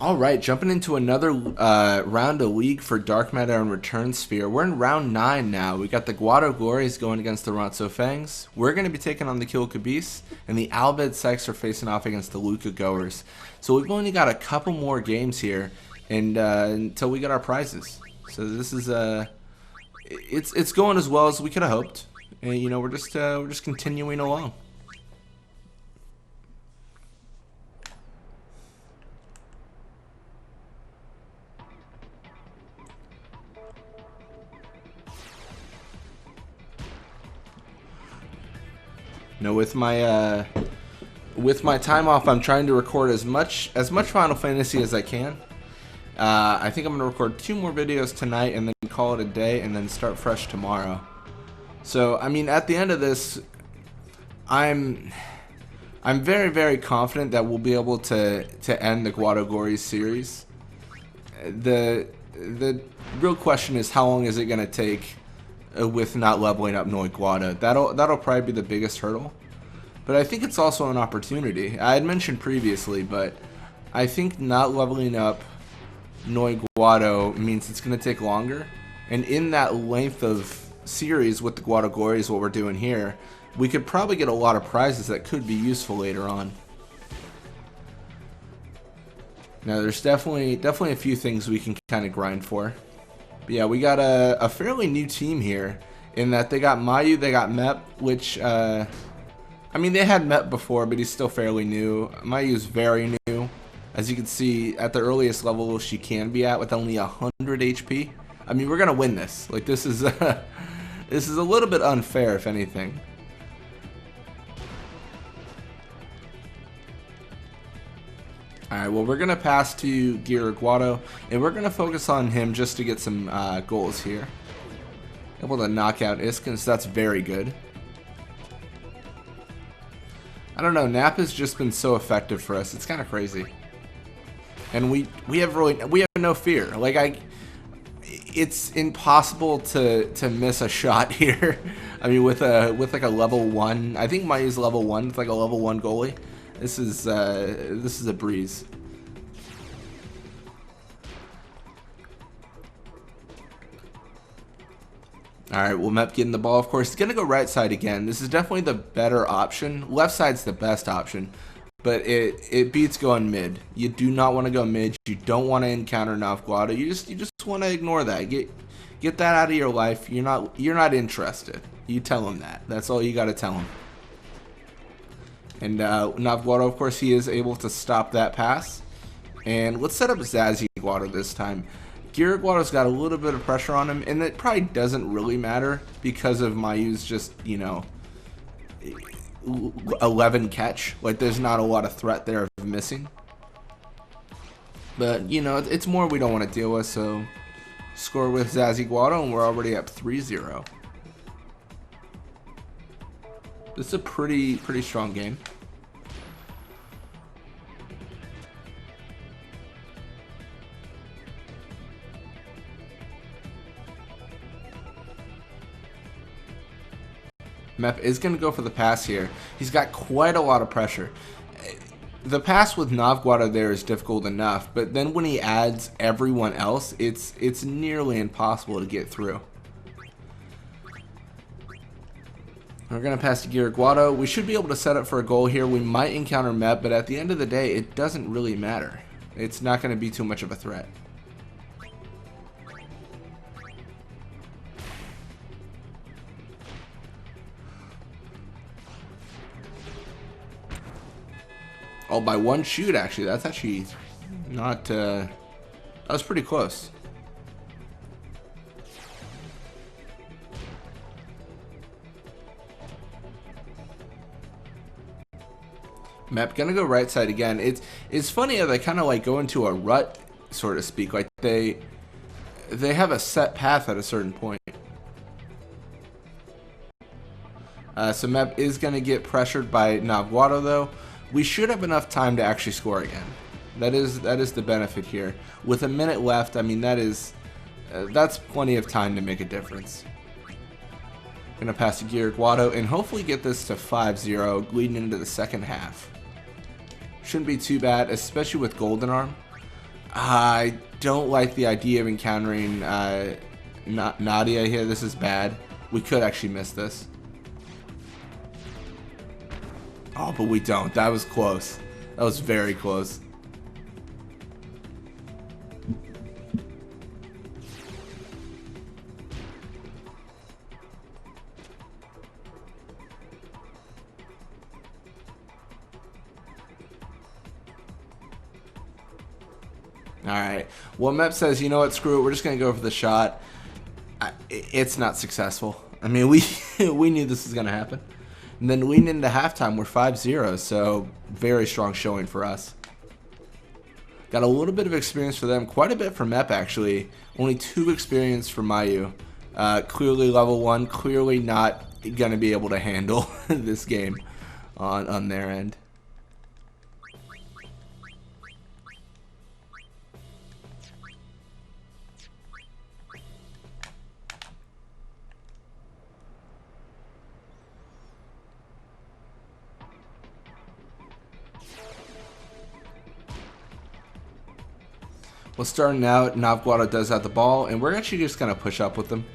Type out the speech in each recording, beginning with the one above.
Alright, jumping into another round of League for Dark Matter and Return Sphere. We're in round 9 now. We got the Guado Glories going against the Ronso Fangs. We're going to be taking on the Kill Kabis, and the Albed Sykes are facing off against the Luca Goers. So we've only got a couple more games here and until we get our prizes. So this is it's going as well as we could have hoped. And you know, we're just continuing along. No, with my time off, I'm trying to record as much Final Fantasy as I can. I think I'm gonna record 2 more videos tonight and then call it a day, and then start fresh tomorrow. So I mean, at the end of this, I'm very confident that we'll be able to end the Guado Glories series. The real question is, how long is it gonna take? With not leveling up Noi Guado. That'll probably be the biggest hurdle. But I think it's also an opportunity. I had mentioned previously, but I think not leveling up Noi Guado means it's going to take longer. And in that length of series with the Guado Glories, what we're doing here, we could probably get a lot of prizes that could be useful later on. Now, there's definitely a few things we can kind of grind for. But yeah, we got a fairly new team here in that they got Miyu, they got Mep, which, I mean, they had Mep before, but he's still fairly new. Mayu's very new. As you can see, at the earliest level she can be at with only 100 HP. I mean, we're going to win this. Like, this is a little bit unfair, if anything. Alright, well, we're going to pass to Guado, and we're going to focus on him just to get some goals here. Able to knock out Iskin, so that's very good. I don't know, Nap has just been so effective for us. It's kind of crazy. And we have no fear. Like, it's impossible to miss a shot here. I mean, with like a level 1, I think Mayu's level 1 with like a level 1 goalie. This is a breeze. Alright, well, Mep getting the ball, of course. He's going to go right side again. This is definitely the better option. Left side's the best option, but it beats going mid. You do not want to go mid. You don't want to encounter Nav Guado. You just want to ignore that. Get that out of your life. You're not interested. You tell him that. That's all you got to tell him. And Nav Guado, of course, he is able to stop that pass. And let's set up Zazzy Guado this time. Guado's got a little bit of pressure on him, and it probably doesn't really matter because of Mayu's just, you know, 11 catch. Like, there's not a lot of threat there of missing. But, you know, it's more we don't want to deal with, so score with Zazzy Guado, and we're already up 3-0. This is a pretty strong game. Mep is going to go for the pass here. He's got quite a lot of pressure. The pass with Nav Guado there is difficult enough, but then when he adds everyone else, it's nearly impossible to get through. We're going to pass to Guado. We should be able to set up for a goal here. We might encounter Mep, but at the end of the day, it doesn't really matter. It's not going to be too much of a threat. Oh, by 1 shoot, actually. That's actually not... that was pretty close. Mep gonna go right side again. It's funny how they kind of like go into a rut, so to speak. Like they have a set path at a certain point. So Mep is gonna get pressured by Nav Guado though. We should have enough time to actually score again. That is the benefit here. With a minute left, I mean that's plenty of time to make a difference. Gonna pass to Guado and hopefully get this to 5-0 leading into the second half. Shouldn't be too bad, especially with Golden Arm. I don't like the idea of encountering Nadia here. This is bad. We could actually miss this. Oh, but we don't. That was close. That was very close. Alright. Well, Mep says, you know what, screw it, we're just going to go for the shot. It's not successful. I mean, we knew this was going to happen. And then leading into halftime, we're 5-0, so very strong showing for us. Got a little bit of experience for them, quite a bit for Mep actually. Only 2 experience for Miyu. Clearly level 1, clearly not going to be able to handle this game on their end. Well, starting out, Guado does have the ball, and we're actually just going to push up with them.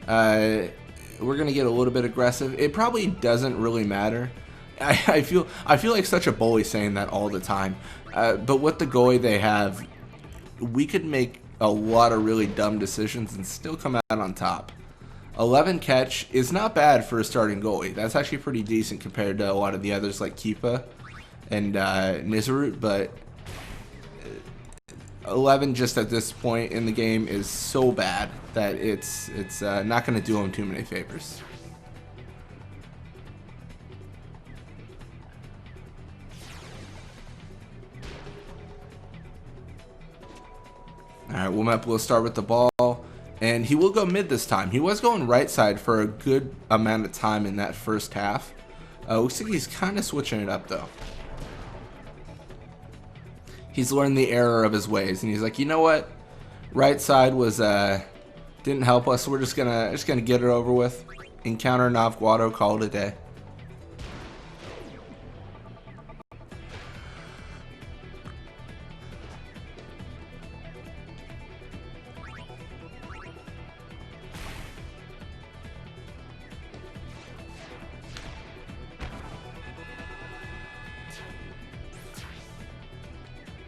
We're going to get a little bit aggressive. It probably doesn't really matter. I feel like such a bully saying that all the time. But with the goalie they have, we could make a lot of really dumb decisions and still come out on top. 11 catch is not bad for a starting goalie. That's actually pretty decent compared to a lot of the others like Kipa and Nizarut, but 11 just at this point in the game is so bad that it's not going to do him too many favors. Alright, Womep will start with the ball, and he will go mid this time. He was going right side for a good amount of time in that first half. Looks like he's kind of switching it up though. He's learned the error of his ways, and he's like, you know what? Right side was didn't help us. So we're just gonna get it over with. Encounter Guado, call it a day.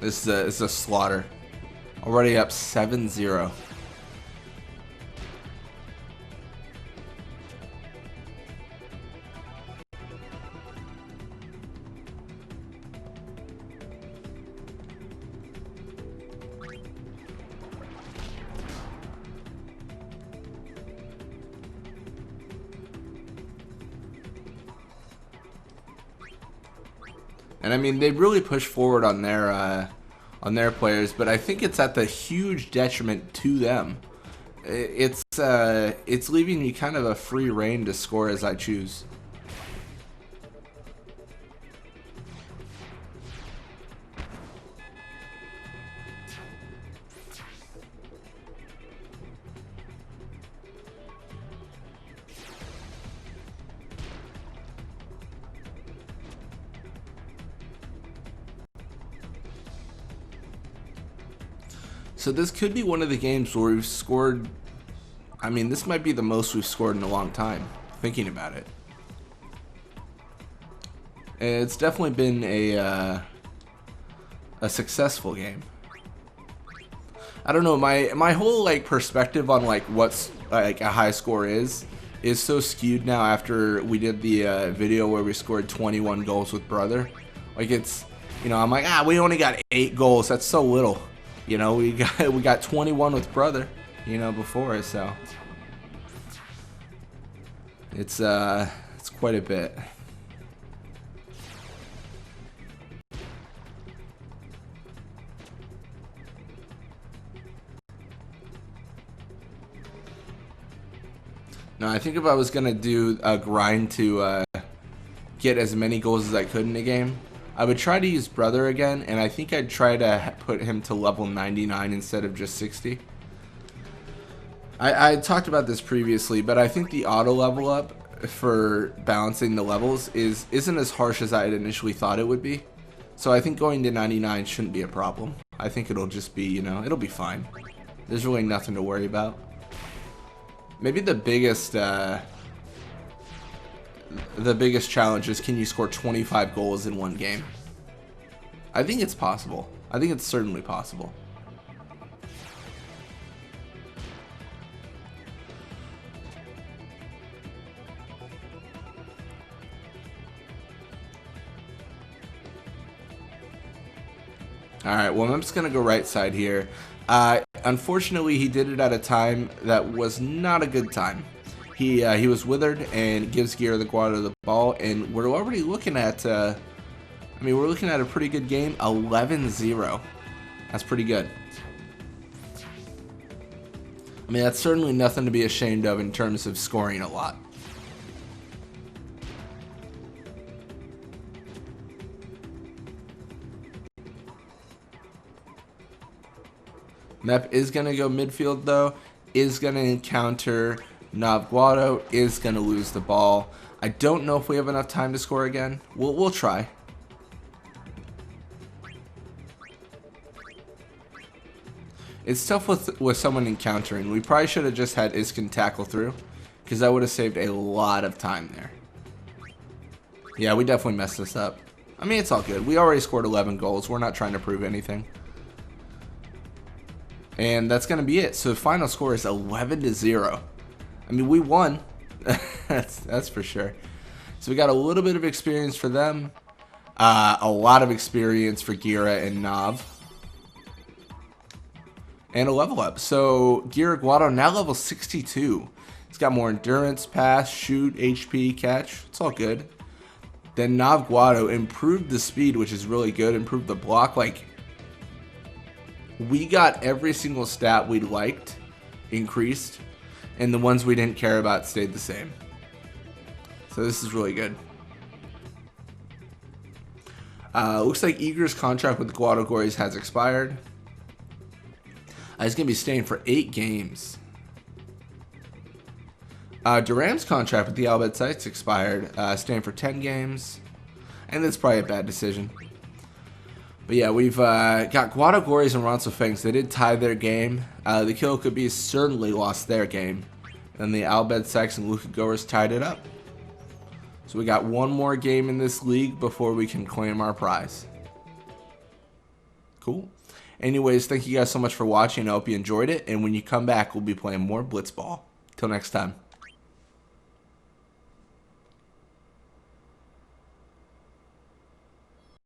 This is a slaughter. Already up 7-0. And I mean, they really push forward on their players, but I think it's at the huge detriment to them. It's leaving me kind of a free reign to score as I choose. So this could be one of the games where we've scored. I mean, this might be the most we've scored in a long time, thinking about it. It's definitely been a successful game. I don't know, my whole like perspective on like what's like a high score is so skewed now after we did the video where we scored 21 goals with Brother. Like it's, you know, I'm like, we only got 8 goals. That's so little. You know, we got 21 with Brother, you know, before, so it's quite a bit. Now, I think if I was gonna do a grind to get as many goals as I could in a game, I would try to use Brother again, and I think I'd try to put him to level 99 instead of just 60. I talked about this previously, but I think the auto level up for balancing the levels isn't as harsh as I had initially thought it would be. So I think going to 99 shouldn't be a problem. I think it'll just be, you know, it'll be fine. There's really nothing to worry about. Maybe the biggest challenge is, can you score 25 goals in one game? I think it's possible. I think it's certainly possible. Alright, well, I'm just going to go right side here. Unfortunately, he did it at a time that was not a good time. He was withered and gives Gira the Guado the ball, and we're already looking at, we're looking at a pretty good game, 11-0. That's pretty good. I mean, that's certainly nothing to be ashamed of in terms of scoring a lot. Mep is going to go midfield, though, is going to encounter Guado, is going to lose the ball. I don't know if we have enough time to score again. We'll try. It's tough with someone encountering. We probably should have just had Iskin tackle through, because that would have saved a lot of time there. Yeah, we definitely messed this up. I mean, it's all good. We already scored 11 goals. We're not trying to prove anything. And that's going to be it. So the final score is 11-0. I mean, we won. that's for sure. So we got a little bit of experience for them. A lot of experience for Gira and Nav. And a level up. So Gira Guado now level 62. He's got more endurance, pass, shoot, HP, catch. It's all good. Then Nav Guado improved the speed, which is really good. Improved the block. Like, we got every single stat we liked increased, and the ones we didn't care about stayed the same. So this is really good. Looks like Eager's contract with the Guado Glories has expired. He's going to be staying for 8 games. Duran's contract with the Albed Sites expired, staying for 10 games. And that's probably a bad decision. But yeah, we've got Guado Glories and Ronso Fangs. They did tie their game. The Kill Could Be certainly lost their game. And the Albed Sites and Luka Goers tied it up. So we got one more game in this league before we can claim our prize. Cool. Anyways, thank you guys so much for watching. I hope you enjoyed it. And when you come back, we'll be playing more Blitzball. Till next time.